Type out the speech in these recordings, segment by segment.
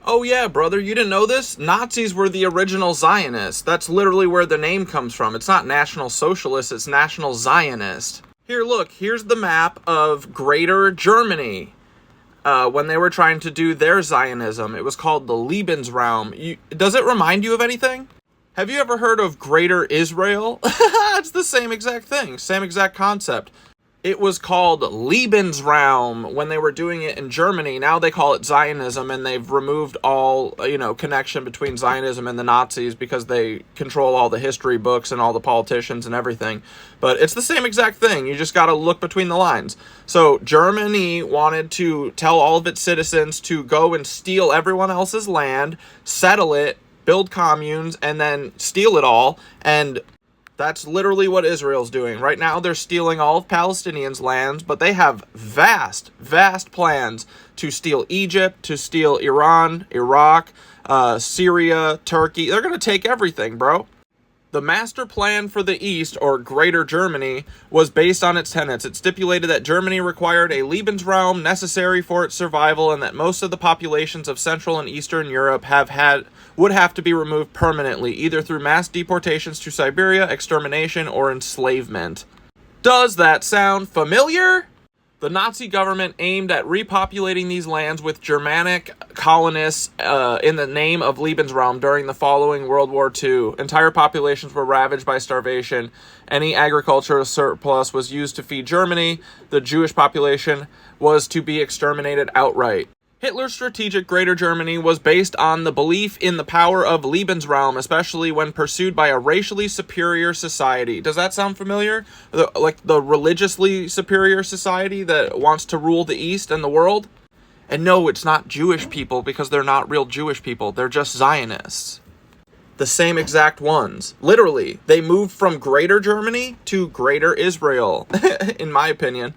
Oh yeah, brother, you didn't know this? Nazis were the original Zionists. That's literally where the name comes from. It's not National Socialist, it's National Zionist. Here, look, here's the map of Greater Germany. When they were trying to do their Zionism, it was called the Lebensraum. Does it remind you of anything? Have you ever heard of Greater Israel? It's the same exact thing, same exact concept. It was called Lebensraum when they were doing it in Germany. Now they call it Zionism, and they've removed all, connection between Zionism and the Nazis because they control all the history books and all the politicians and everything. But it's the same exact thing. You just got to look between the lines. So Germany wanted to tell all of its citizens to go and steal everyone else's land, settle it, build communes, and then steal it all. And that's literally what Israel's doing. Right now, they're stealing all of Palestinians' lands, but they have vast, vast plans to steal Egypt, to steal Iran, Iraq, Syria, Turkey. They're going to take everything, bro. The master plan for the East, or Greater Germany, was based on its tenets. It stipulated that Germany required a Lebensraum necessary for its survival, and that most of the populations of Central and Eastern Europe would have to be removed permanently, either through mass deportations to Siberia, extermination, or enslavement. Does that sound familiar? The Nazi government aimed at repopulating these lands with Germanic colonists in the name of Lebensraum during the following World War II. Entire populations were ravaged by starvation. Any agricultural surplus was used to feed Germany. The Jewish population was to be exterminated outright. Hitler's strategic Greater Germany was based on the belief in the power of Lebensraum, especially when pursued by a racially superior society. Does that sound familiar? Like the religiously superior society that wants to rule the East and the world? And no, it's not Jewish people, because they're not real Jewish people. They're just Zionists. The same exact ones. Literally, they moved from Greater Germany to Greater Israel, in my opinion.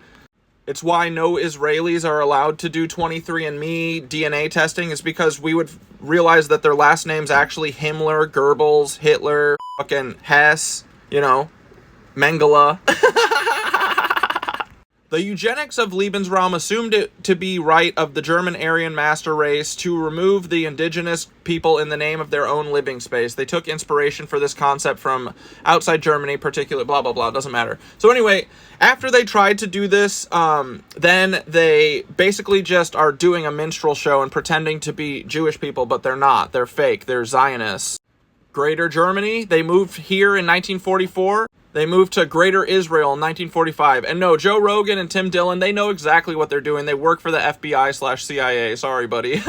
It's why no Israelis are allowed to do 23andMe DNA testing, is because we would realize that their last name's actually Himmler, Goebbels, Hitler, fucking Hess, Mengele. The eugenics of Lebensraum assumed it to be right of the German Aryan master race to remove the indigenous people in the name of their own living space. They took inspiration for this concept from outside Germany, particularly blah, blah, blah, doesn't matter. So anyway, after they tried to do this, then they basically just are doing a minstrel show and pretending to be Jewish people, but they're not. They're fake. They're Zionists. Greater Germany, they moved here in 1944. They moved to Greater Israel in 1945. And no, Joe Rogan and Tim Dillon, they know exactly what they're doing. They work for the FBI/CIA. Sorry, buddy.